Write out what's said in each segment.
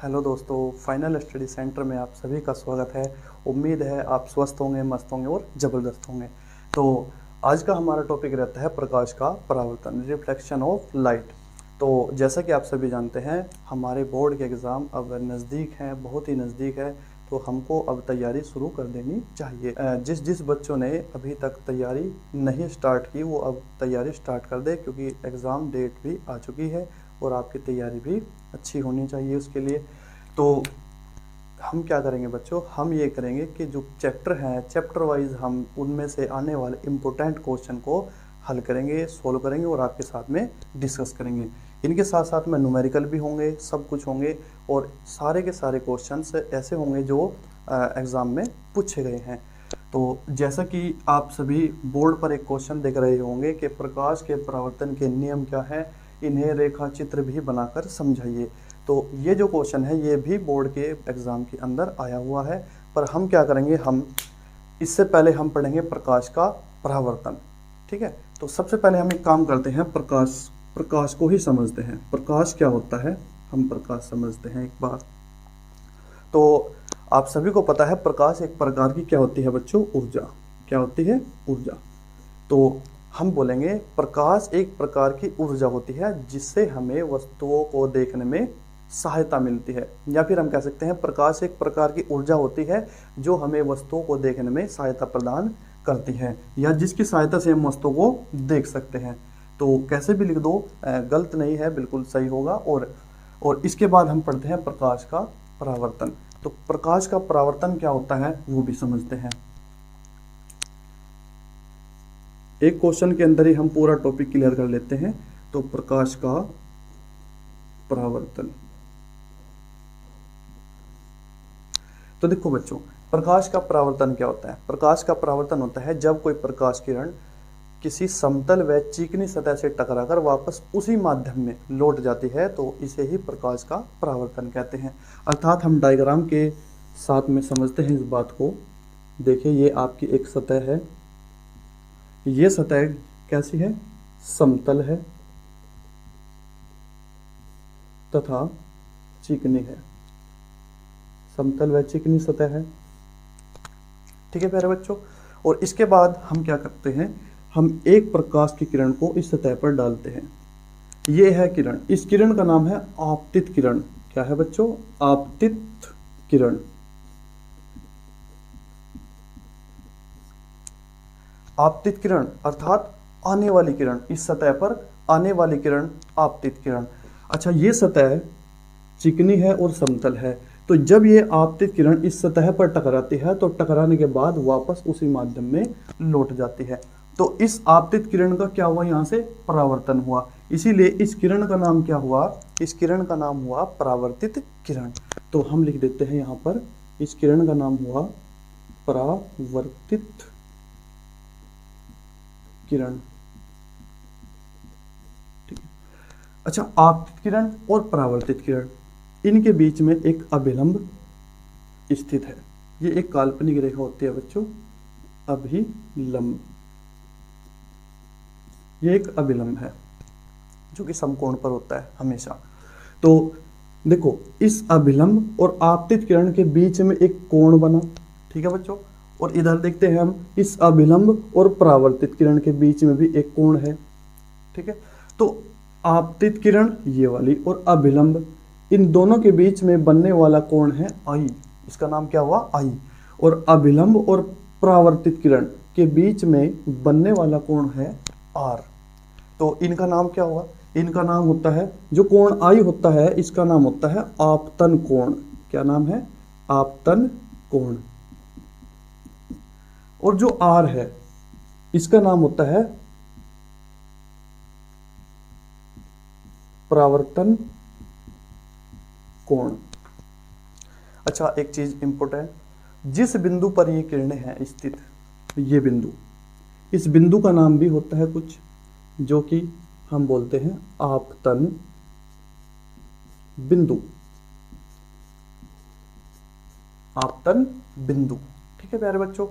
Hello दोस्तों, final study centre में आप सभी का स्वागत है। उम्मीद है आप स्वस्थ होंगे, मस्त होंगे और ज़बरदस्त होंगे। तो आज का हमारा टॉपिक रहता है प्रकाश का परावर्तन, रिफ्लेक्शन ऑफ लाइट। तो जैसा कि आप सभी जानते हैं, हमारे बोर्ड के एग्ज़ाम अब नज़दीक हैं, बहुत ही नज़दीक है। तो हमको अब तैयारी शुरू कर देनी चाहिए। जिस जिस बच्चों ने अभी तक तैयारी नहीं स्टार्ट की वो अब तैयारी स्टार्ट कर दे, क्योंकि एग्ज़ाम डेट भी आ चुकी है और आपकी तैयारी भी अच्छी होनी चाहिए उसके लिए। तो हम क्या करेंगे बच्चों, हम ये करेंगे कि जो चैप्टर हैं, चैप्टर वाइज हम उनमें से आने वाले इम्पोर्टेंट क्वेश्चन को हल करेंगे, सोल्व करेंगे और आपके साथ में डिस्कस करेंगे। इनके साथ साथ में न्यूमेरिकल भी होंगे, सब कुछ होंगे और सारे के सारे क्वेश्चंस ऐसे होंगे जो एग्ज़ाम में पूछे गए हैं। तो जैसा कि आप सभी बोर्ड पर एक क्वेश्चन देख रहे होंगे कि प्रकाश के परावर्तन के नियम क्या है, इन्हें रेखा चित्र भी बनाकर समझाइए। तो ये जो क्वेश्चन है ये भी बोर्ड के एग्ज़ाम के अंदर आया हुआ है। पर हम क्या करेंगे, हम इससे पहले हम पढ़ेंगे प्रकाश का परावर्तन। ठीक है, तो सबसे पहले हम एक काम करते हैं, प्रकाश को ही समझते हैं। प्रकाश क्या होता है, हम प्रकाश समझते हैं एक बार। तो आप सभी को पता है प्रकाश एक प्रकार की क्या होती है बच्चों, ऊर्जा। क्या होती है, ऊर्जा। तो हम बोलेंगे प्रकाश एक प्रकार की ऊर्जा होती है जिससे हमें वस्तुओं को देखने में सहायता मिलती है, या फिर हम कह सकते हैं प्रकाश एक प्रकार की ऊर्जा होती है जो हमें वस्तुओं को देखने में सहायता प्रदान करती है, या जिसकी सहायता से हम वस्तुओं को देख सकते हैं। तो कैसे भी लिख दो, गलत नहीं है, बिल्कुल सही होगा। और इसके बाद हम पढ़ते हैं प्रकाश का परावर्तन। तो प्रकाश का परावर्तन क्या होता है वो भी समझते हैं। एक क्वेश्चन के अंदर ही हम पूरा टॉपिक क्लियर कर लेते हैं। तो प्रकाश का परावर्तन, तो देखो बच्चों, प्रकाश का परावर्तन क्या होता है। प्रकाश का परावर्तन होता है जब कोई प्रकाश किरण किसी समतल व चिकनी सतह से टकराकर वापस उसी माध्यम में लौट जाती है, तो इसे ही प्रकाश का परावर्तन कहते हैं। अर्थात हम डायग्राम के साथ में समझते हैं इस बात को। देखिए, ये आपकी एक सतह है, ये सतह कैसी है, समतल है तथा चिकनी है। समतल व चिकनी सतह है, ठीक है प्यारे बच्चों। और इसके बाद हम क्या करते हैं, हम एक प्रकाश की किरण को इस सतह पर डालते हैं। ये है किरण, इस किरण का नाम है आपतित किरण। क्या है बच्चों, आपतित किरण। आपतित किरण अर्थात आने वाली किरण, इस सतह पर आने वाली किरण आपतित किरण। अच्छा, ये सतह चिकनी है और समतल है, तो जब ये आपतित किरण इस सतह पर टकराती है तो टकराने के बाद वापस उसी माध्यम में लौट जाती है। तो इस आपतित किरण का क्या हुआ, यहाँ से परावर्तन हुआ, इसीलिए इस किरण का नाम क्या हुआ, इस किरण का नाम हुआ परावर्तित किरण। तो हम लिख देते हैं यहाँ पर, इस किरण का नाम हुआ परावर्तित किरण। ठीक है। अच्छा, आपतित किरण और परावर्तित किरण, इनके बीच में एक अभिलंब स्थित है। ये एक काल्पनिक रेखा होती है बच्चों, अभिलंब। ये एक अभिलंब है जो कि समकोण पर होता है हमेशा। तो देखो, इस अभिलंब और आपतित किरण के बीच में एक कोण बना, ठीक है बच्चों। और इधर देखते हैं हम, इस अभिलंब और परावर्तित किरण के बीच में भी एक कोण है, ठीक है। तो आपतित किरण ये वाली और अभिलंब, इन दोनों के बीच में बनने वाला कोण है आई, इसका नाम क्या हुआ, आई। और अभिलंब और परावर्तित किरण के बीच में बनने वाला कोण है आर। तो इनका नाम क्या हुआ, इनका नाम होता है, जो कोण आई होता है इसका नाम होता है आपतन कोण। क्या नाम है, आपतन कोण। और जो आर है इसका नाम होता है परावर्तन कोण। अच्छा, एक चीज इंपॉर्टेंट, जिस बिंदु पर ये किरणें हैं स्थित, ये बिंदु, इस बिंदु का नाम भी होता है कुछ, जो कि हम बोलते हैं आपतन बिंदु। आपतन बिंदु, ठीक है प्यारे बच्चों।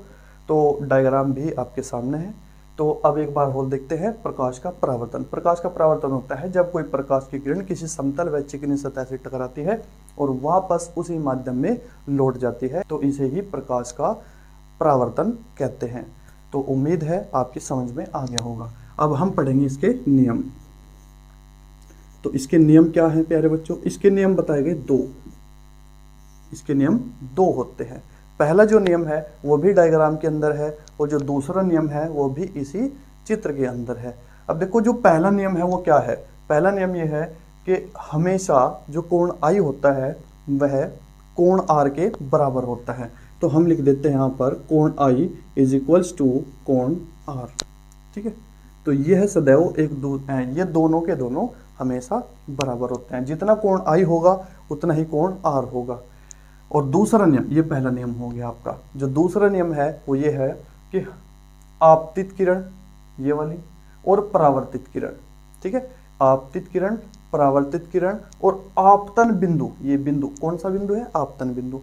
तो डायग्राम भी आपके सामने है। तो अब एक बार और देखते हैं प्रकाश का परावर्तन। प्रकाश का परावर्तन होता है जब कोई प्रकाश की किरण किसी समतल व चिकनी सतह से टकराती है और वापस उसी माध्यम में लौट जाती है, तो इसे ही प्रकाश का परावर्तन कहते हैं। तो उम्मीद है आपकी समझ में आ गया होगा। अब हम पढ़ेंगे इसके नियम। तो इसके नियम क्या हैं प्यारे बच्चों? इसके नियम बताए गए दो। इसके नियम दो होते हैं। पहला जो नियम है वो भी डायग्राम के अंदर है और जो दूसरा नियम है वो भी इसी चित्र के अंदर है। अब देखो जो पहला नियम है वो क्या है? पहला नियम ये है कि हमेशा जो कोण आई होता है वह कोण आर के बराबर होता है। तो हम लिख देते हैं यहाँ पर कोण आई इज इक्वल्स टू कोण आर। ठीक है, तो यह है सदैव ये दोनों के दोनों हमेशा बराबर होते हैं। जितना कोण आई होगा उतना ही कोण आर होगा। और दूसरा नियम, ये पहला नियम हो गया आपका। जो दूसरा नियम है वो ये है कि आपतित किरण ये वाली और परावर्तित किरण, ठीक है, आपतित किरण, परावर्तित किरण और आपतन बिंदु, ये बिंदु कौन सा बिंदु है? आपतन बिंदु।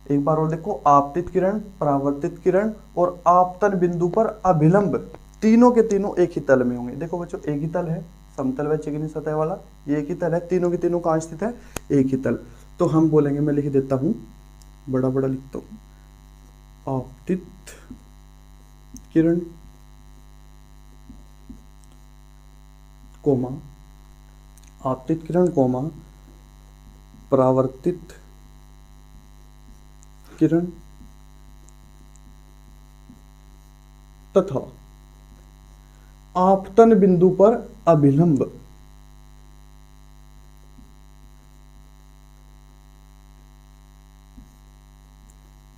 एक बार और देखो, आपतित किरण, परावर्तित किरण और आपतन बिंदु पर अभिलंब, तीनों के तीनों एक ही तल में होंगे। देखो बच्चों, एक ही तल है, समतल व चिकनी सतह वाला, ये एक ही तल है, तीनों के तीनों कहाँ स्थित है? एक ही तल। तो हम बोलेंगे, मैं लिख देता हूं, बड़ा बड़ा लिखता हूं, आपतित किरण कोमा आपतित किरण कोमा परावर्तित किरण तथा आपतन बिंदु पर अभिलंब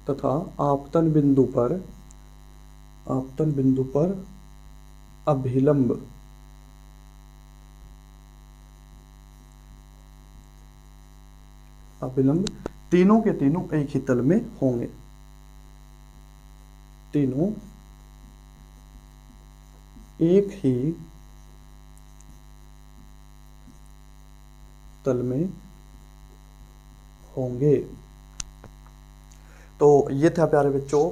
तथा आपतन बिंदु पर अभिलंब तीनों के तीनों एक ही तल में होंगे। तीनों एक ही तल में होंगे। तो ये था प्यारे बच्चों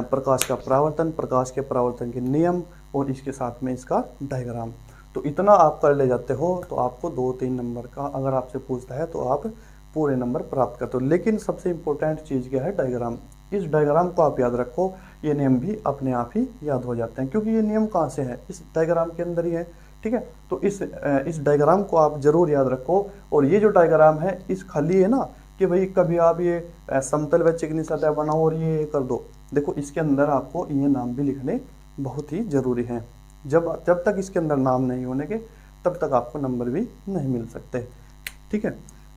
प्रकाश का परावर्तन, प्रकाश के परावर्तन के नियम और इसके साथ में इसका डायग्राम। तो इतना आप कर ले जाते हो तो आपको 2-3 नंबर का अगर आपसे पूछता है तो आप पूरे नंबर प्राप्त करते हो। लेकिन सबसे इम्पोर्टेंट चीज़ क्या है? डायग्राम। इस डायग्राम को आप याद रखो, ये नियम भी अपने आप ही याद हो जाते हैं, क्योंकि ये नियम कहाँ से है? इस डायग्राम के अंदर ही है। ठीक है, तो इस डायग्राम को आप जरूर याद रखो। और ये जो डायग्राम है इस खाली है ना कि भाई कभी आप ये समतल व चिकनी सतह बनाओ और ये कर दो। देखो इसके अंदर आपको ये नाम भी लिखने बहुत ही जरूरी हैं। जब तक इसके अंदर नाम नहीं होने के तब तक आपको नंबर भी नहीं मिल सकते। ठीक है,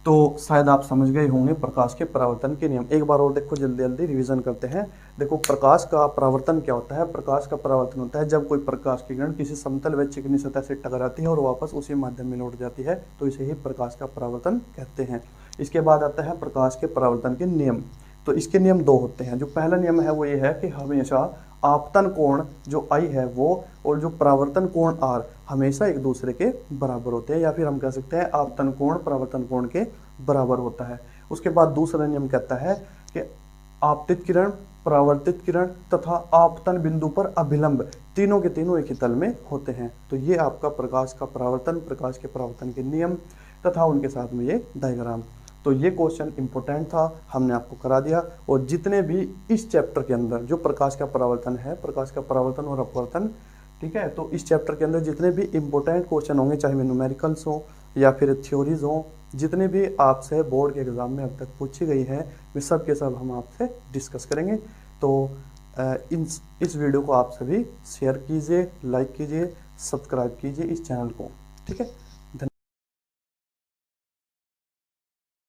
तो शायद आप समझ गए होंगे प्रकाश के परावर्तन के नियम। एक बार और देखो, जल्दी जल्दी रिवीजन करते हैं। देखो प्रकाश का परावर्तन क्या होता है? प्रकाश का परावर्तन होता है जब कोई प्रकाश की किरण किसी समतल व चिकनी सतह से टकराती है और वापस उसी माध्यम में लौट जाती है, तो इसे ही प्रकाश का परावर्तन कहते हैं। इसके बाद आता है प्रकाश के परावर्तन के नियम। तो इसके नियम दो होते हैं। जो पहला नियम है वो ये है कि हमेशा आपतन कोण जो आई है वो और जो परावर्तन कोण आर हमेशा एक दूसरे के बराबर होते हैं, या फिर हम कह सकते हैं आपतन कोण परावर्तन कोण के बराबर होता है। उसके बाद दूसरा नियम कहता है कि आपतित किरण, परावर्तित किरण तथा आपतन बिंदु पर अभिलंब तीनों के तीनों एक ही तल में होते हैं। तो ये आपका प्रकाश का परावर्तन, प्रकाश के परावर्तन के नियम तथा उनके साथ में ये डायग्राम। तो ये क्वेश्चन इंपॉर्टेंट था, हमने आपको करा दिया। और जितने भी इस चैप्टर के अंदर जो प्रकाश का परावर्तन है, प्रकाश का परावर्तन और अपवर्तन, ठीक है, तो इस चैप्टर के अंदर जितने भी इंपॉर्टेंट क्वेश्चन होंगे, चाहे वे न्यूमेरिकल्स हो या फिर थ्योरीज हो, जितने भी आपसे बोर्ड के एग्जाम में अब तक पूछी गई है, वे सब के सब हम आपसे डिस्कस करेंगे। तो इस वीडियो को आप सभी शेयर कीजिए, लाइक कीजिए, सब्सक्राइब कीजिए इस चैनल को। ठीक है।